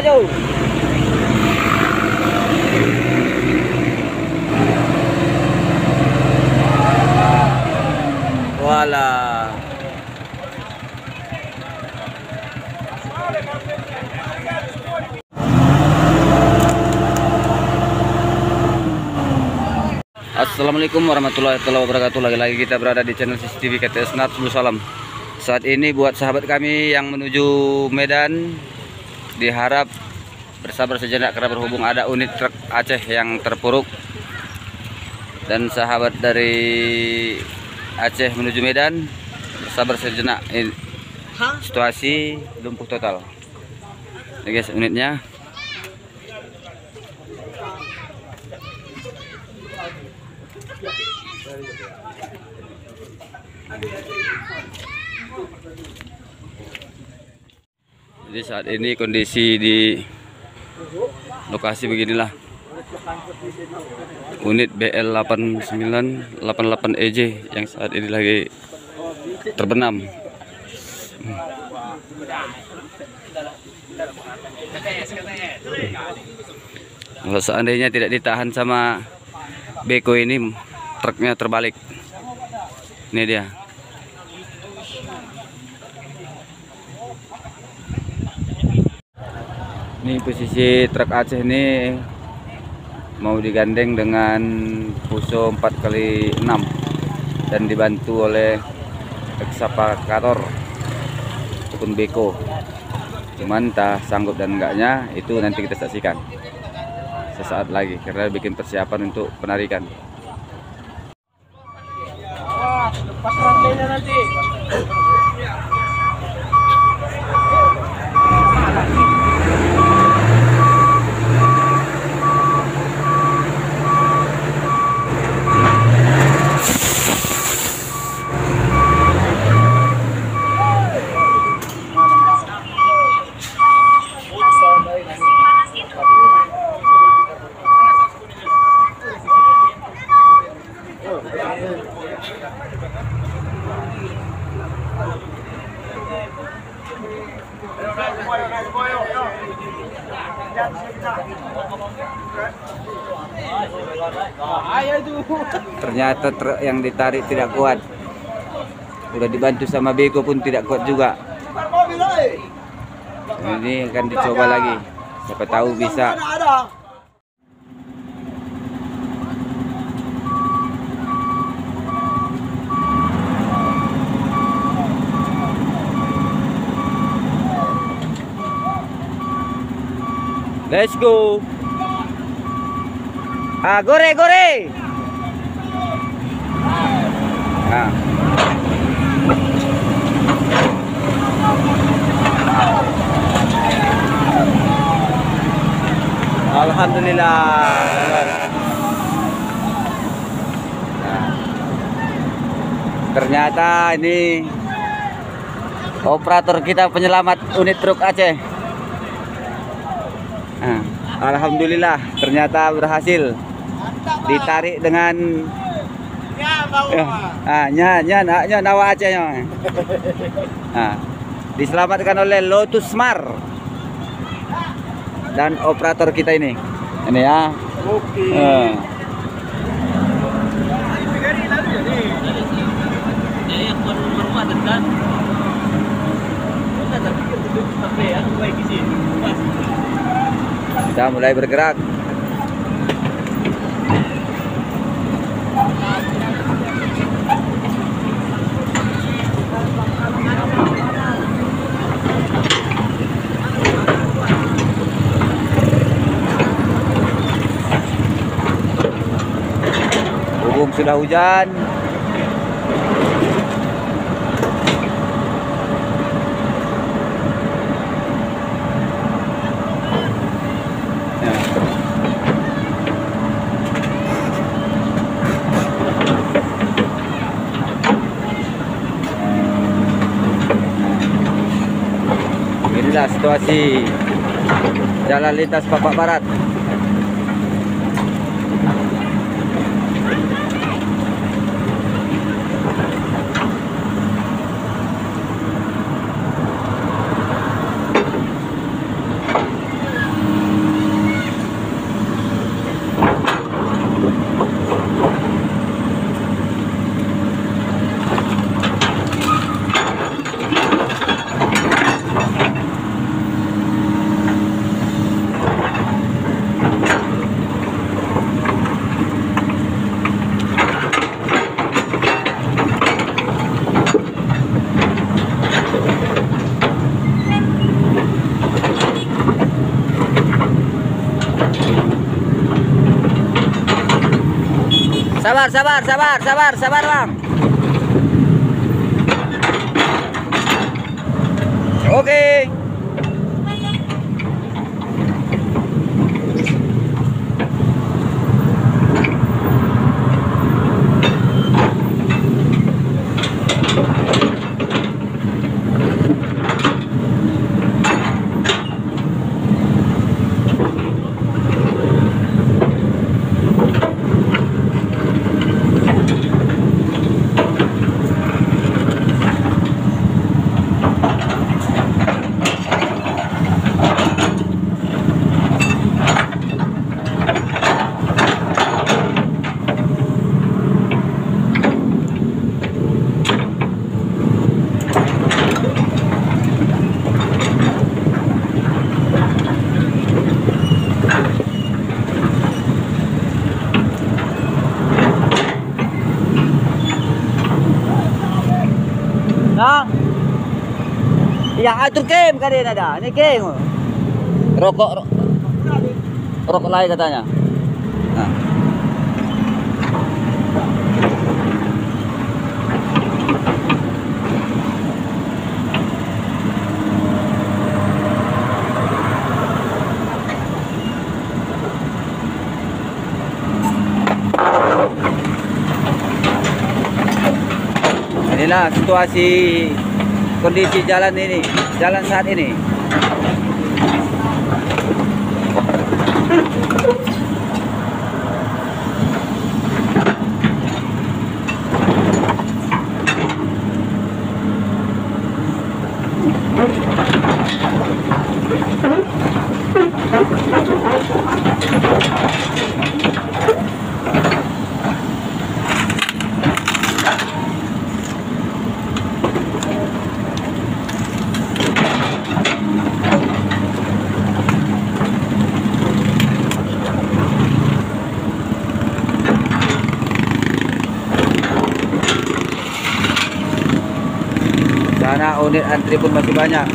maju. Walah. Assalamualaikum warahmatullahi wabarakatuh. Lagi-lagi kita berada di channel CCTV KTS Nat Salam. Saat ini buat sahabat kami yang menuju Medan, diharap bersabar sejenak karena berhubung ada unit truk Aceh yang terpuruk. Dan sahabat dari Aceh menuju Medan, bersabar sejenak. Situasi lumpuh total. Ini guys unitnya. Jadi saat ini kondisi di lokasi beginilah. Unit BL8988EJ yang saat ini lagi terbenam. Kalau seandainya tidak ditahan sama beko ini, truknya terbalik. Ini dia. Ini posisi truk Aceh ini mau digandeng dengan Fuso 4x6 dan dibantu oleh ekskavator ataupun beko. Cuman entah sanggup dan enggaknya itu nanti kita saksikan sesaat lagi karena bikin persiapan untuk penarikan. Lepas rantainya nanti. Ternyata truk yang ditarik tidak kuat. Udah dibantu sama beko pun tidak kuat juga. Ini akan dicoba lagi. Siapa tahu bisa. Let's go. Gore. Nah. Alhamdulillah. Nah. Ternyata ini operator kita penyelamat unit truk Aceh. Nah, alhamdulillah ternyata berhasil ditarik dengan nawa Acehnya. Nah, diselamatkan oleh Lotus Smart dan operator kita ini ya. Oke. Kita mulai bergerak. Hubung sudah hujan. Inilah situasi jalan lintas Papak Barat. Sabar, sabar, sabar, sabar, sabar, Bang. Oke. Nah, yang atur game kalian ada, ini game. Rokok lain katanya. Nah. Inilah situasi kondisi jalan ini, jalan saat ini. Sana unit antri pun masih banyak.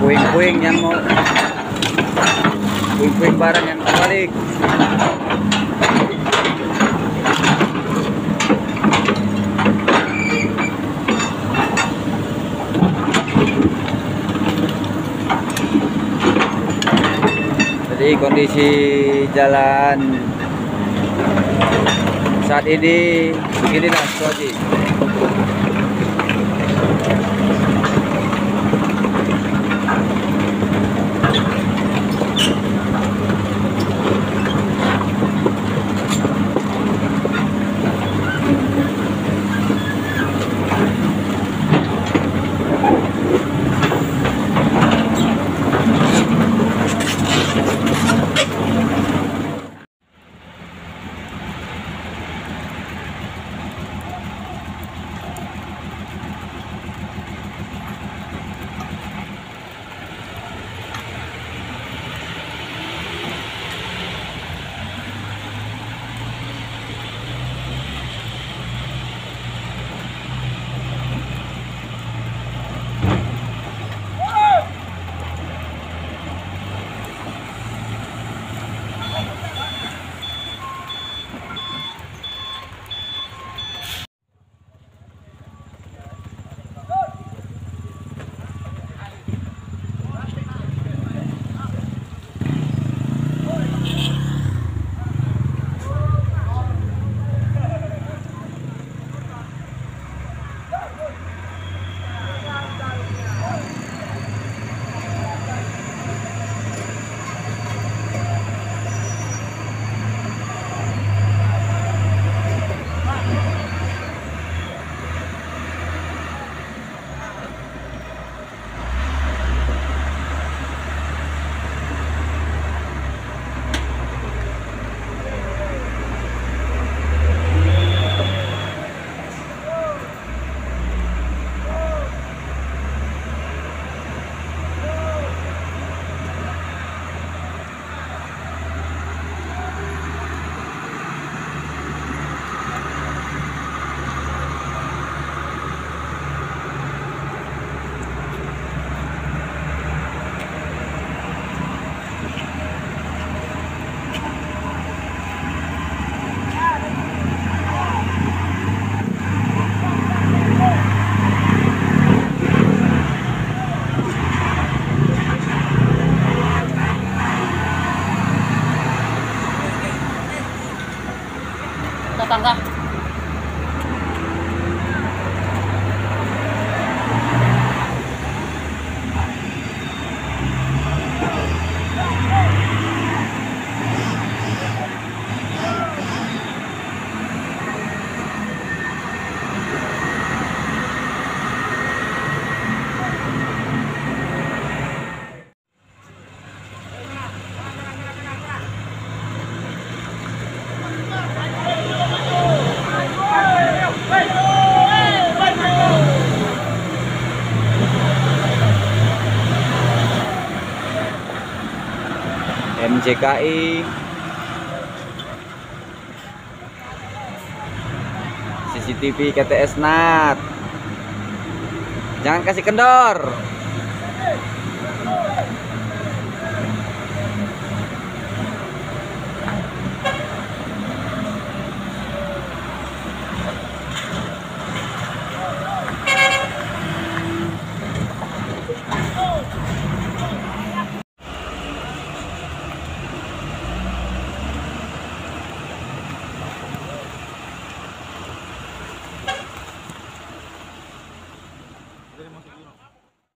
Puing-puing yang mau puing-puing barang yang terbalik. Jadi kondisi jalan saat ini beginilah situasi. Start dah. MJKI CCTV KTS NAT, jangan kasih kendor.